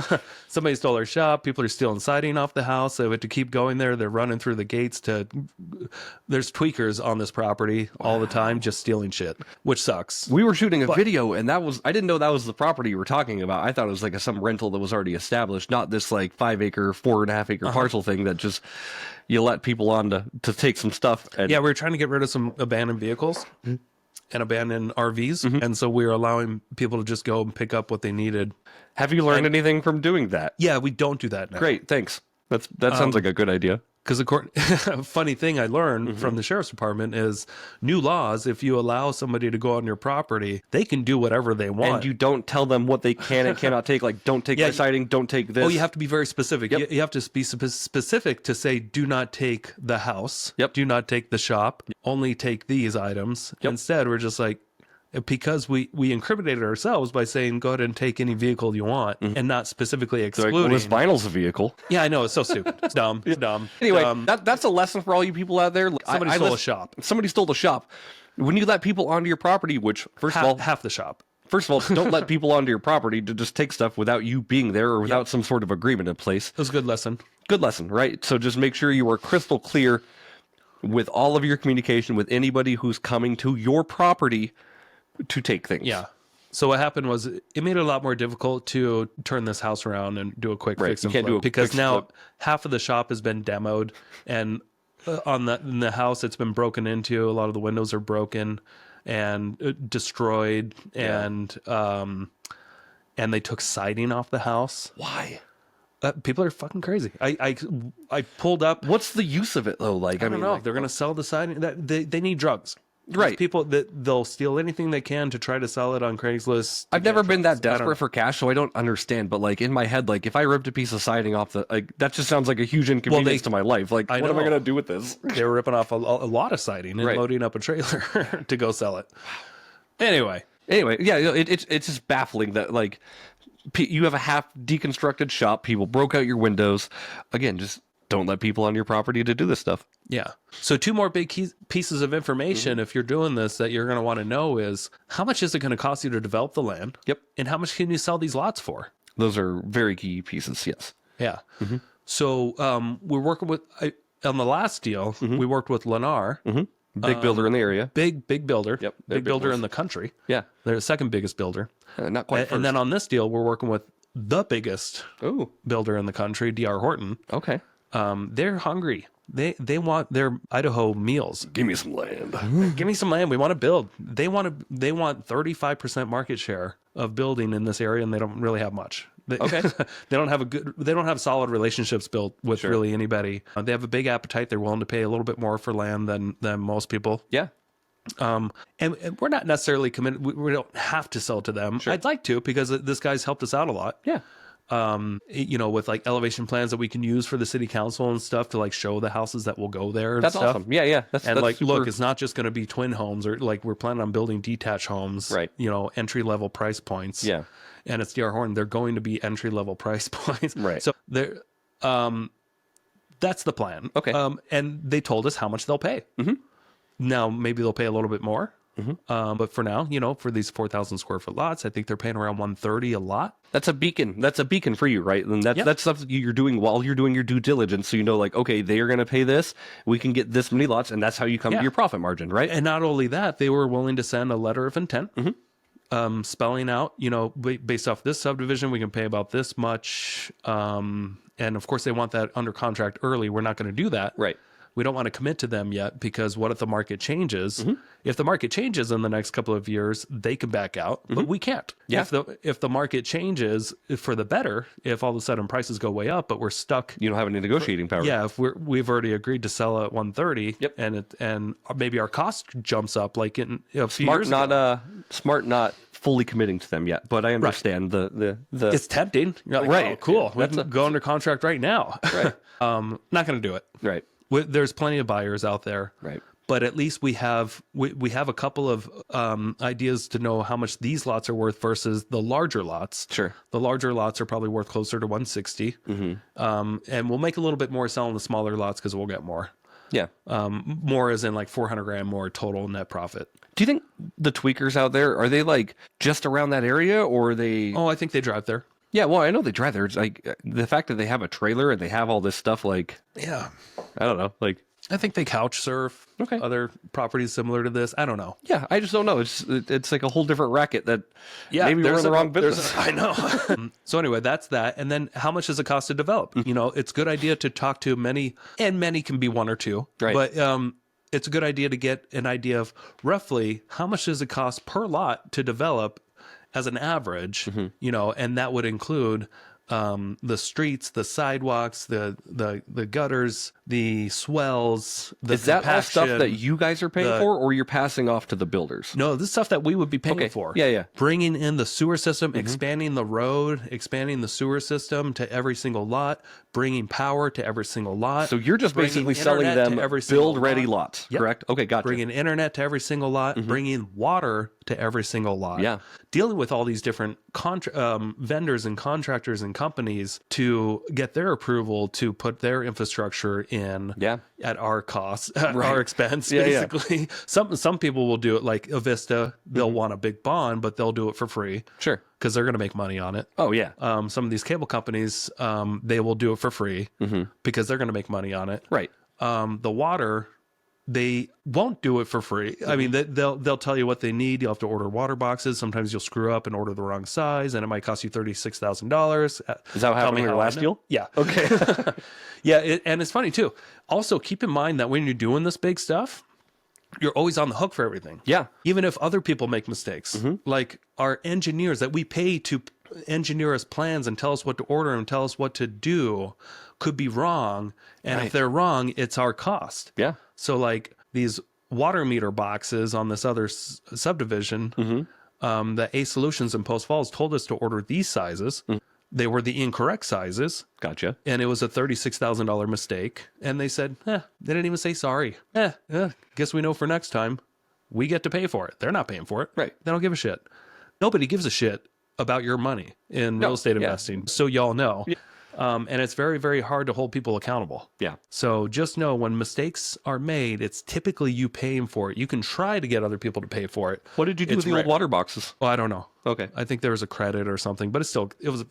A: Somebody stole our shop. People are stealing siding off the house. They had to keep going there. They're running through the gates there's tweakers on this property all the time, just stealing shit, which sucks.
B: We were shooting a video, and I didn't know that was the property you were talking about. I thought it was like some rental that was already established, not this like 5-acre, 4.5-acre parcel thing that just you let people on to take some stuff. And,
A: yeah, we were trying to get rid of some abandoned vehicles. And abandoned RVs, and so we were allowing people to just go and pick up what they needed.
B: Have you learned anything from doing that?
A: Yeah, we don't do that now.
B: Great, thanks. That sounds like a good idea.
A: Because a funny thing I learned from the sheriff's department is new laws. If you allow somebody to go on your property, they can do whatever they want.
B: And you don't tell them what they can and cannot take. Like, don't take my siding, don't take this.
A: Oh, you have to be very specific.
B: Yep.
A: You have to be specific to say, do not take the house.
B: Yep.
A: Do not take the shop. Only take these items.
B: Yep.
A: Instead, we're just like, because we incriminated ourselves by saying go ahead and take any vehicle you want and not specifically excluding.
B: Like, well, this vinyl's a vehicle.
A: Yeah, I know. It's so stupid. It's dumb. It's dumb.
B: Anyway,
A: Dumb.
B: that's a lesson for all you people out there.
A: Somebody stole a shop.
B: Somebody stole the shop. When you let people onto your property, which first of all,
A: half the shop.
B: First of all, don't let people onto your property to just take stuff without you being there or without some sort of agreement in place.
A: It was a good lesson.
B: Good lesson, right? So just make sure you are crystal clear with all of your communication with anybody who's coming to your property to take things.
A: Yeah. So what happened was it made it a lot more difficult to turn this house around and do a quick fix and flip, because now half of the shop has been demoed, and in the house it's been broken into. A lot of the windows are broken and destroyed, and they took siding off the house.
B: Why?
A: People are fucking crazy. I pulled up.
B: What's the use of it though? Like,
A: I don't know. They're gonna sell the siding. That they need drugs.
B: Right.
A: There's people that they'll steal anything they can to try to sell it on Craigslist.
B: I've never been that desperate for cash, so I don't understand. But like in my head, like if I ripped a piece of siding off that just sounds like a huge inconvenience to my life. Like, what am I gonna do with this?
A: They were ripping off a lot of siding and loading up a trailer to go sell it. Anyway,
B: yeah, it's just baffling that like you have a half deconstructed shop. People broke out your windows. Again, just don't let people on your property to do this stuff.
A: Yeah. So 2 more big pieces of information if you're doing this that you're going to want to know is how much is it going to cost you to develop the land?
B: Yep.
A: And how much can you sell these lots for?
B: Those are very key pieces. Yes.
A: Yeah. So we're working with on the last deal. We worked with Lennar.
B: Big builder in the area.
A: Big builder.
B: Yep.
A: Big builder in the country.
B: Yeah.
A: They're the second biggest builder.
B: Not quite first.
A: And then on this deal, we're working with the biggest builder in the country, DR Horton.
B: Okay.
A: They're hungry. They want their Idaho meals.
B: Give me some land.
A: Give me some land. We want to build. They want 35% market share of building in this area, and they don't really have much. They don't have solid relationships built with really anybody. They have a big appetite. They're willing to pay a little bit more for land than most people.
B: Yeah.
A: And we're not necessarily committed. We don't have to sell to them. I'd like to, because this guy's helped us out a lot.
B: Yeah.
A: With like elevation plans that we can use for the city council and stuff to like show the houses that will go there. And
B: that's
A: stuff.
B: awesome. Yeah. That's
A: like,
B: super...
A: look, it's not just going to be twin homes, or like we're planning on building detached homes,
B: right?
A: Entry level price points.
B: Yeah.
A: And it's DR Horton. They're going to be entry level price points.
B: Right.
A: So they're, that's the plan.
B: Okay.
A: And they told us how much they'll pay. Now maybe they'll pay a little bit more. But for now, for these 4,000 square foot lots, I think they're paying around 130 a lot.
B: That's a beacon. That's a beacon for you, right? And that's stuff that you're doing while you're doing your due diligence. So like, okay, they are going to pay this. We can get this many lots, and that's how you come to your profit margin, right?
A: And not only that, they were willing to send a letter of intent, spelling out, based off this subdivision, we can pay about this much. And of course, they want that under contract early. We're not going to do that.
B: Right.
A: We don't want to commit to them yet because what if the market changes? If the market changes in the next couple of years, they can back out, but we can't.
B: Yeah.
A: If the market changes for the better, if all of a sudden prices go way up, but we're stuck.
B: You don't have any negotiating power.
A: Yeah, if we've already agreed to sell at 130, and maybe our cost jumps up like in a few years ago.
B: Smart not fully committing to them yet, but I understand the
A: It's tempting. You're like,
B: right.
A: Oh, cool. We can go under contract right now.
B: Right.
A: Not going to do it.
B: Right.
A: There's plenty of buyers out there,
B: Right?
A: But at least we have a couple of ideas to know how much these lots are worth versus the larger lots.
B: Sure,
A: the larger lots are probably worth closer to 160, and we'll make a little bit more selling the smaller lots because we'll get more.
B: Yeah,
A: more as in like 400 grand more total net profit.
B: Do you think the tweakers out there are they like just around that area, or are they?
A: Oh, I think they drive there.
B: Yeah, well, I know they drive there. It's like the fact that they have a trailer and they have all this stuff, like,
A: yeah,
B: I don't know. Like,
A: I think they couch surf other properties similar to this. I don't know.
B: Yeah, I just don't know. It's like a whole different racket that maybe we're in the wrong business.
A: I know. So anyway, that's that. And then how much does it cost to develop? It's a good idea to talk to many, and many can be one or two.
B: Right.
A: But it's a good idea to get an idea of roughly how much does it cost per lot to develop as an average, and that would include the streets, the sidewalks, the gutters, the swells.
B: Is that all stuff that you guys are paying for, or you're passing off to the builders?
A: No, this is stuff that we would be paying for.
B: Yeah.
A: Bringing in the sewer system, expanding the road, expanding the sewer system to every single lot, bringing power to every single lot.
B: So you're just basically selling them build-ready lots, correct? Okay, gotcha.
A: Bringing internet to every single lot, bringing water to every single lot.
B: Yeah.
A: Dealing with all these different vendors and contractors and companies to get their approval to put their infrastructure in at our cost, at our expense, basically. Some people will do it like Avista. They'll want a big bond, but they'll do it for free.
B: Sure.
A: Because they're going to make money on it.
B: Oh, yeah.
A: Some of these cable companies, they will do it for free because they're going to make money on it.
B: Right.
A: The water, they won't do it for free. I mean, they'll tell you what they need. You'll have to order water boxes. Sometimes you'll screw up and order the wrong size, and it might cost you $36,000.
B: Is that what happened in your last deal?
A: Yeah.
B: Okay.
A: Yeah, and it's funny too. Also, keep in mind that when you're doing this big stuff, you're always on the hook for everything.
B: Yeah.
A: Even if other people make mistakes, like our engineers that we pay to engineer us plans and tell us what to order and tell us what to do could be wrong. And if they're wrong, it's our cost.
B: Yeah.
A: So like these water meter boxes on this other subdivision, that A Solutions in Post Falls told us to order these sizes. They were the incorrect sizes.
B: Gotcha.
A: And it was a $36,000 mistake. And they said, they didn't even say sorry. Guess we know for next time. We get to pay for it. They're not paying for it.
B: Right.
A: They don't give a shit. Nobody gives a shit about your money in real estate investing. So y'all know. Yeah. And it's very, very hard to hold people accountable.
B: Yeah.
A: So just know when mistakes are made, it's typically you paying for it. You can try to get other people to pay for it.
B: What did you do with the old water boxes?
A: Well, I don't know.
B: Okay.
A: I think there was a credit or something, but it was,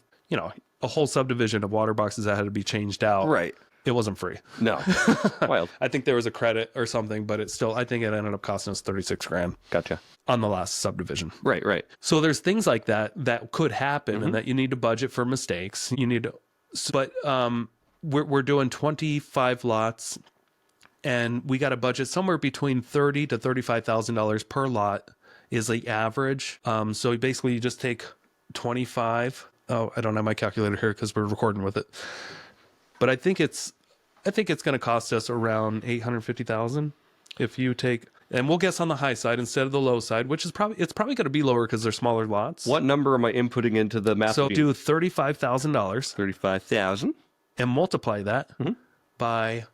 A: a whole subdivision of water boxes that had to be changed out.
B: Right.
A: It wasn't free.
B: No. Wild.
A: I think there was a credit or something, but I think it ended up costing us $36,000.
B: Gotcha.
A: On the last subdivision.
B: Right.
A: So there's things like that could happen and that you need to budget for mistakes. You need to, but we're doing 25 lots and we got a budget somewhere between $30,000 to $35,000 per lot is the average. So basically you just take 25. Oh, I don't have my calculator here because we're recording with it. But I think it's going to cost us around $850,000 if you take, and we'll guess on the high side instead of the low side, which is probably going to be lower because they're smaller lots.
B: What number am I inputting into the math?
A: So do $35,000.
B: $35,000
A: and multiply that by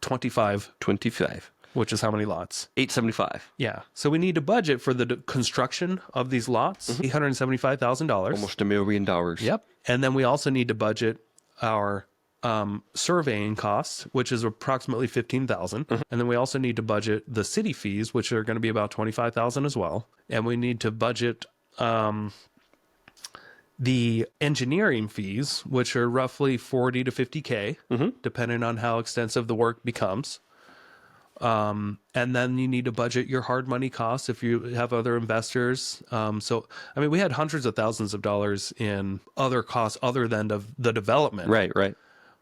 A: 25.
B: 25.
A: Which is how many lots?
B: 875.
A: Yeah. So we need to budget for the construction of these lots, $875,000.
B: Almost $1 million.
A: Yep. And then we also need to budget our surveying costs, which is approximately 15,000, and then we also need to budget the city fees, which are going to be about 25,000 as well, and we need to budget the engineering fees, which are roughly 40 to 50K, depending on how extensive the work becomes. And then you need to budget your hard money costs if you have other investors. So, I mean, we had hundreds of thousands of dollars in other costs other than the development.
B: Right.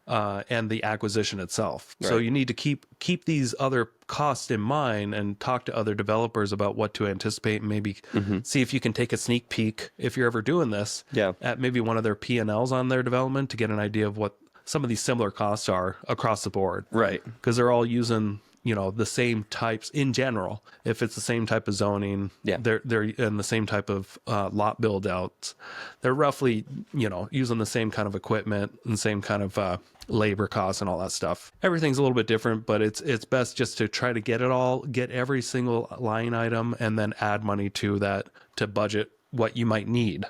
A: And the acquisition itself.
B: Right.
A: So you need to keep these other costs in mind and talk to other developers about what to anticipate, and maybe see if you can take a sneak peek, if you're ever doing this, at maybe one of their P&Ls on their development to get an idea of what some of these similar costs are across the board.
B: Right.
A: Because they're all using, the same types in general. If it's the same type of zoning, they're in the same type of lot build outs. They're roughly, using the same kind of equipment and same kind of labor costs and all that stuff. Everything's a little bit different, but it's best just to try to get every single line item and then add money to that to budget what you might need.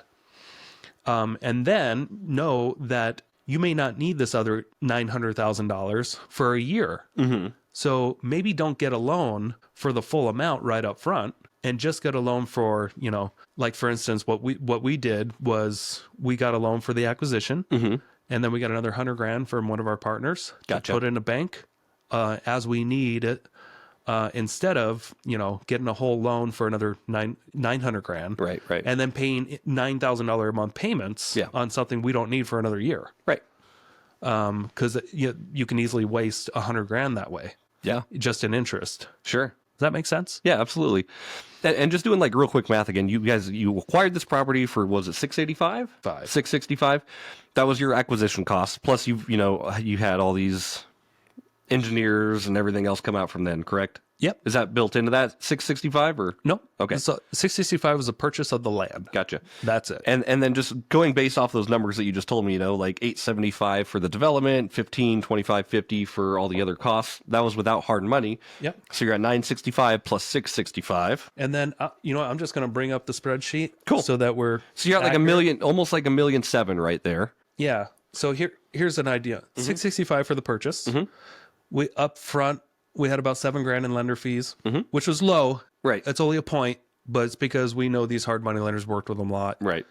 A: And then know that you may not need this other $900,000 for a year. So maybe don't get a loan for the full amount right up front, and just get a loan for, like for instance, what we did was we got a loan for the acquisition, and then we got another $100,000 from one of our partners to put in a bank as we need it, instead of getting a whole loan for another $900,000,
B: right,
A: and then paying $9,000 a month payments on something we don't need for another year,
B: right.
A: Because you can easily waste $100,000 that way.
B: Yeah.
A: Just in interest.
B: Sure.
A: Does that make sense?
B: Yeah, absolutely. And just doing like real quick math again, you acquired this property for, was it 685? 665. That was your acquisition cost. Plus you had all these engineers and everything else come out from then, correct?
A: Yep.
B: Is that built into that 665 or?
A: No.
B: Okay.
A: So 665 was a purchase of the land.
B: Gotcha.
A: That's it.
B: And then just going based off those numbers that you just told me, like 875 for the development, 15, 25, 50 for all the other costs. That was without hard money.
A: Yep.
B: So you're at 965 plus 665.
A: And then, I'm just going to bring up the spreadsheet.
B: Cool.
A: So that we're
B: So you're at like $1 million, almost like $1.7 million right there.
A: Yeah. So here's an idea. 665 for the purchase. We up front, we had about $7,000 in lender fees, which was low.
B: Right.
A: It's only a point, but it's because we know these hard money lenders worked with them a lot.
B: Right.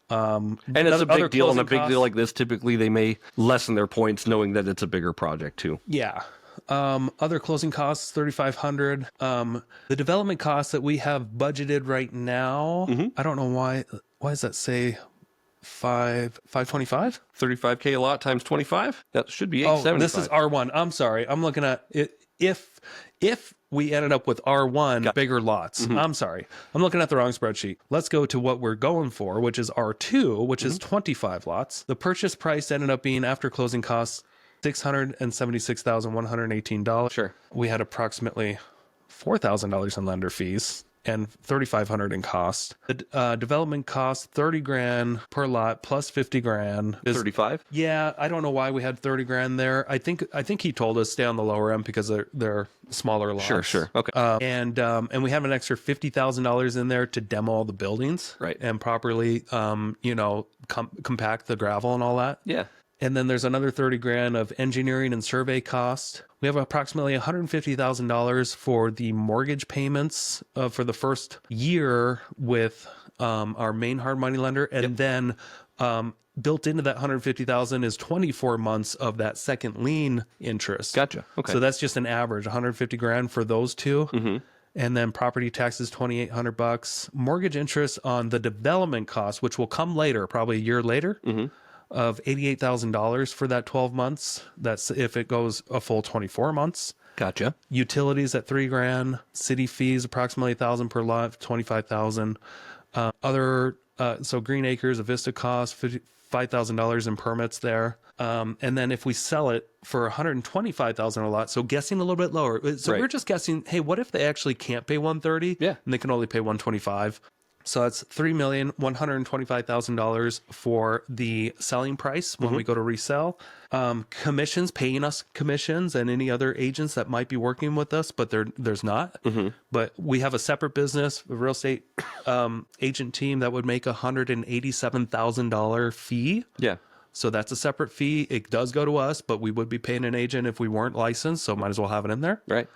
B: And it's a big deal. And a big deal like this, typically they may lessen their points knowing that it's a bigger project too.
A: Yeah. Other closing costs, $3,500. The development costs that we have budgeted right now, I don't know why does that say 525?
B: 35K a lot times 25? That should be 875.
A: Oh, this is R1. I'm sorry. I'm looking at it. If we ended up with R1 bigger lots, I'm sorry. I'm looking at the wrong spreadsheet. Let's go to what we're going for, which is R2, which is 25 lots. The purchase price ended up being, after closing costs, $676,118.
B: Sure.
A: We had approximately $4,000 in lender fees and $3,500 in cost. The development cost $30,000 per lot plus $50,000.
B: 35?
A: Yeah, I don't know why we had $30,000 there. I think he told us stay on the lower end because they're smaller lots.
B: Sure. Okay.
A: And we have an extra $50,000 in there to demo all the buildings,
B: right,
A: and properly compact the gravel and all that.
B: Yeah.
A: And then there's another $30,000 of engineering and survey cost. We have approximately $150,000 for the mortgage payments for the first year with our main hard money lender, and then built into that $150,000 is 24 months of that second lien interest.
B: Gotcha. Okay.
A: So that's just an average, $150,000 for those two. And then property taxes, $2,800. Mortgage interest on the development cost, which will come later, probably a year later. Of $88,000 for that 12 months. That's if it goes a full 24 months.
B: Gotcha. Utilities
A: at $3,000. City fees approximately $1,000 per lot, $25,000. So Green Acres, a Vista cost, $5,000 in permits there. And then if we sell it for $125,000 a lot, so guessing a little bit lower. So we're just guessing, hey, what if they actually can't pay $130,000?
B: Yeah.
A: And they can only pay $125,000. So that's $3,125,000 for the selling price when we go to resell. Commissions, paying us commissions, and any other agents that might be working with us, but there's not. But we have a separate business, a real estate agent team that would make $187,000 fee.
B: Yeah.
A: So that's a separate fee. It does go to us, but we would be paying an agent if we weren't licensed. So might as well have it in there.
B: Right.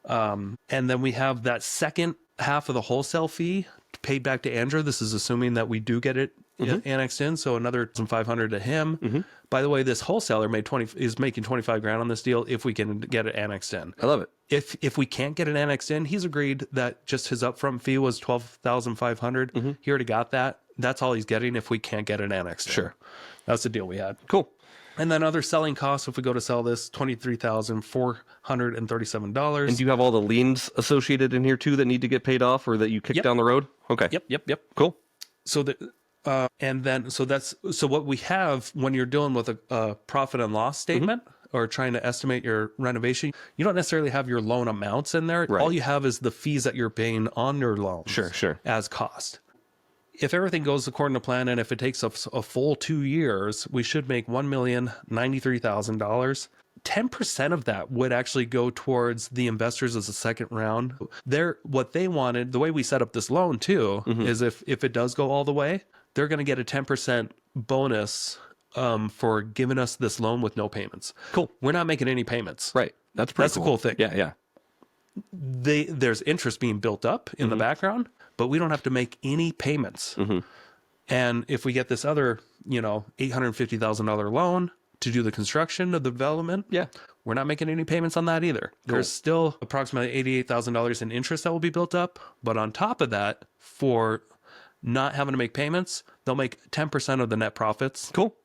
A: And then we have that second half of the wholesale fee paid back to Andrew. This is assuming that we do get it annexed in. So another $500 to him. By the way, this wholesaler is making 25 grand on this deal if we can get it annexed in.
B: I love it.
A: If we can't get it annexed in, he's agreed that just his upfront fee was $12,500. He already got that. That's all he's getting if we can't get it annexed in.
B: Sure.
A: That's the deal we had.
B: Cool.
A: And then other selling costs, if we go to sell this, $23,437.
B: And do you have all the liens associated in here too that need to get paid off or that you kick down the road? Okay.
A: Yep.
B: Cool.
A: So so what we have when you're dealing with a profit and loss statement or trying to estimate your renovation, you don't necessarily have your loan amounts in there.
B: Right.
A: All you have is the fees that you're paying on your loans.
B: Sure.
A: As cost. If everything goes according to plan, and if it takes a full 2 years, we should make $1,093,000. 10% of that would actually go towards the investors as a second round. What they wanted, the way we set up this loan too, is if it does go all the way, they're going to get a 10% bonus for giving us this loan with no payments.
B: Cool.
A: We're not making any payments.
B: Right. That's pretty
A: That's the cool thing.
B: Yeah.
A: There's interest being built up in the background, but we don't have to make any payments. And if we get this other, $850,000 loan to do the construction of the development, we're not making any payments on that either. Cool. There's still approximately $88,000 in interest that will be built up. But on top of that, for not having to make payments, they'll make 10% of the net profits.
B: Cool.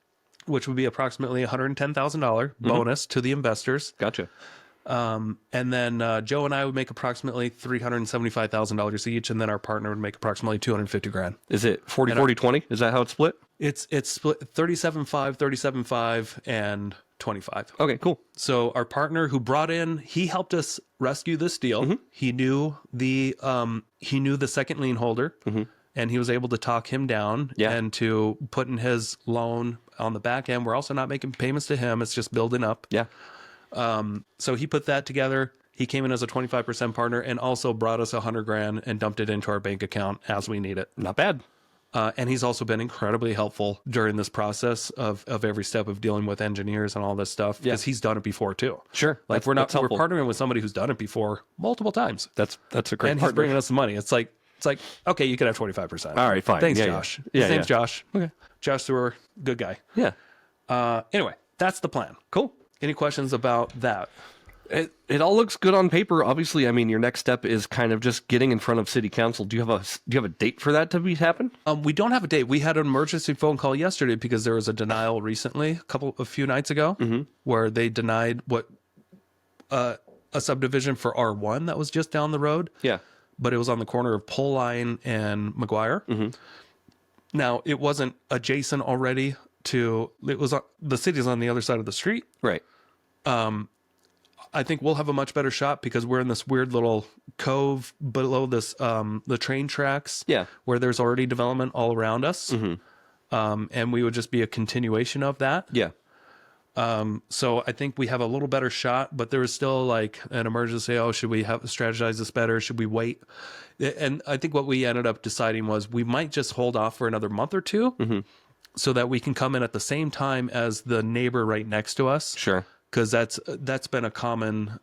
A: Which would be approximately $110,000 bonus to the investors.
B: Gotcha.
A: And then Joe and I would make approximately $375,000 each, and then our partner would make approximately $250,000.
B: Is it 40, 40, 20? Is that how it's split?
A: It's split 37.5, 37.5, and 25.
B: Okay, cool.
A: So our partner who brought in, he helped us rescue this deal. He knew the second lien holder, and he was able to talk him down and to put in his loan on the back end. We're also not making payments to him. It's just building up.
B: Yeah.
A: So he put that together. He came in as a 25% partner and also brought us $100,000 and dumped it into our bank account as we need it.
B: Not bad.
A: And he's also been incredibly helpful during this process of every step of dealing with engineers and all this stuff because he's done it before too.
B: Sure.
A: Like we're partnering with somebody who's done it before multiple times.
B: That's a great
A: and
B: partner.
A: He's bringing us the money. It's like, okay, you can have 25%.
B: All right, fine.
A: Thanks, Josh. His name's Josh.
B: Okay.
A: Josh Sewer, good guy.
B: Yeah.
A: Anyway, that's the plan.
B: Cool.
A: Any questions about that?
B: It all looks good on paper. Obviously, I mean, your next step is kind of just getting in front of city council. Do you have a date for that to happen?
A: We don't have a date. We had an emergency phone call yesterday because there was a denial recently, a few nights ago, where they denied a subdivision for R1 that was just down the road.
B: Yeah.
A: But it was on the corner of Pole Line and McGuire. Now, it wasn't adjacent already the city's on the other side of the street.
B: Right.
A: I think we'll have a much better shot because we're in this weird little cove below this the train tracks.
B: Yeah.
A: Where there's already development all around us. And we would just be a continuation of that.
B: Yeah.
A: So I think we have a little better shot, but there is still like an emergency. Oh, should we strategize this better? Should we wait? And I think what we ended up deciding was we might just hold off for another month or two so that we can come in at the same time as the neighbor right next to us.
B: Sure.
A: Because that's been a common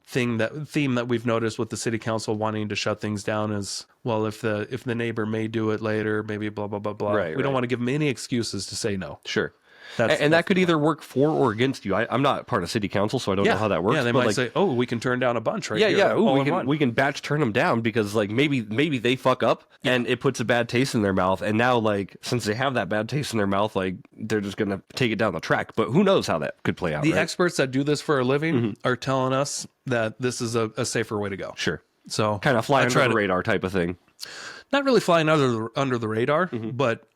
A: theme that we've noticed with the city council wanting to shut things down is, well, if the neighbor may do it later, maybe blah blah blah blah.
B: Right,
A: we don't want to give them any excuses to say no.
B: Sure. That could either work for or against you. I'm not part of city council, so I don't know how that works.
A: Yeah, they might say, "Oh, we can turn down a bunch right here."
B: Yeah. We can batch turn them down because like maybe they fuck up and it puts a bad taste in their mouth, and now like since they have that bad taste in their mouth, like they're just gonna take it down the track. But who knows how that could play out?
A: The experts that do this for a living are telling us that this is a safer way to go.
B: Sure.
A: So
B: kind of fly under the radar type of thing.
A: Not really flying under the radar, but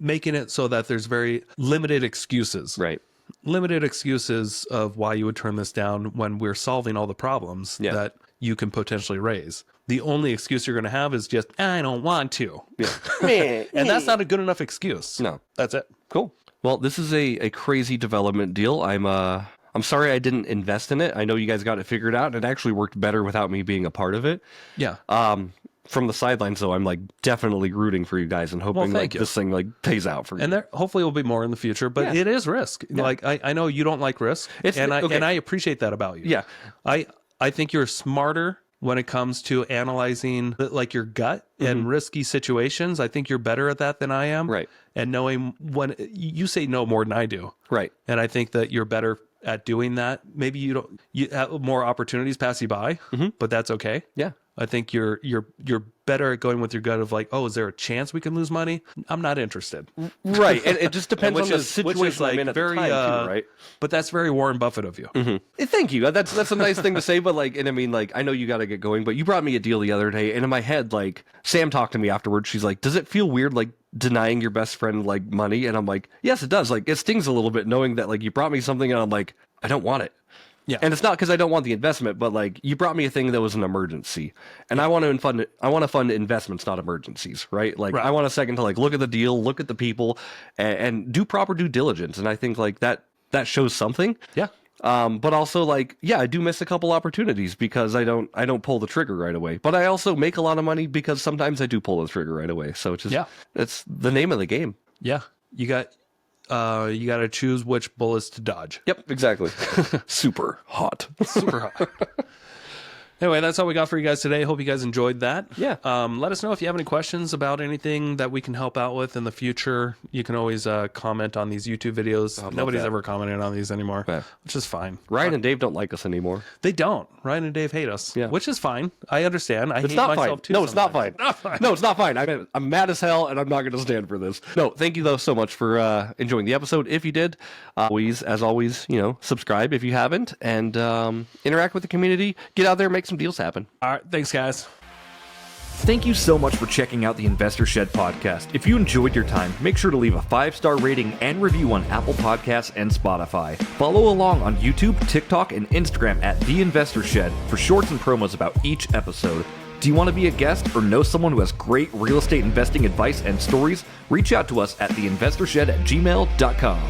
A: making it so that there's very limited excuses.
B: Right.
A: Limited excuses of why you would turn this down when we're solving all the problems that you can potentially raise. The only excuse you're going to have is just, I don't want to. Yeah. And that's not a good enough excuse.
B: No.
A: That's it.
B: Cool. Well, this is a crazy development deal. I'm sorry I didn't invest in it. I know you guys got it figured out. It actually worked better without me being a part of it.
A: Yeah.
B: from the sidelines, though, I'm like definitely rooting for you guys and hoping like this thing like pays out for you.
A: And there hopefully will be more in the future, but it is risk. Like I know you don't like risk, and I appreciate that about you.
B: Yeah.
A: I think you're smarter when it comes to analyzing like your gut and risky situations. I think you're better at that than I am.
B: Right.
A: And knowing when you say no more than I do.
B: Right.
A: And I think that you're better at doing that. Maybe you have more opportunities pass you by, but that's okay.
B: Yeah.
A: I think you're better at going with your gut of like, oh, is there a chance we can lose money? I'm not interested.
B: Right. And it just depends on the
A: which
B: situation
A: is like
B: I'm in at
A: very,
B: the time, too, right?
A: But that's very Warren Buffett of you.
B: Thank you. That's a nice thing to say, but like, and I mean, like, I know you got to get going, but you brought me a deal the other day, and in my head, like, Sam talked to me afterwards. She's like, does it feel weird, like, denying your best friend, like, money? And I'm like, yes, it does. Like, it stings a little bit knowing that, like, you brought me something, and I'm like, I don't want it.
A: Yeah.
B: And it's not because I don't want the investment, but like you brought me a thing that was an emergency, and I want to fund it. I want to fund investments, not emergencies, right? Like I want a second to like look at the deal, look at the people, and do proper due diligence. And I think like that shows something.
A: Yeah.
B: But also like, yeah, I do miss a couple opportunities because I don't pull the trigger right away. But I also make a lot of money because sometimes I do pull the trigger right away. So it's just, it's the name of the game.
A: Yeah. You got to choose which bullets to dodge.
B: Yep, exactly. Super hot.
A: Super hot. Anyway, that's all we got for you guys today. Hope you guys enjoyed that.
B: Yeah.
A: Let us know if you have any questions about anything that we can help out with in the future. You can always comment on these YouTube videos. Nobody's ever commented on these anymore, which is fine.
B: Ryan and Dave don't like us anymore.
A: They don't. Ryan and Dave hate us, which is fine. I understand. I hate myself too.
B: No, it's not fine. No, it's not fine. I'm mad as hell, and I'm not going to stand for this. No, thank you though so much for enjoying the episode. If you did, as always, subscribe if you haven't, and interact with the community. Get out there, make some deals happen.
A: All right, thanks guys.
C: Thank you so much for checking out the Investor Shed podcast. If you enjoyed your time, make sure to leave a 5-star rating and review on Apple Podcasts and Spotify. Follow along on YouTube, TikTok, and Instagram at The Investor Shed for shorts and promos about each episode. Do you want to be a guest or know someone who has great real estate investing advice and stories? Reach out to us at theinvestorshed@gmail.com.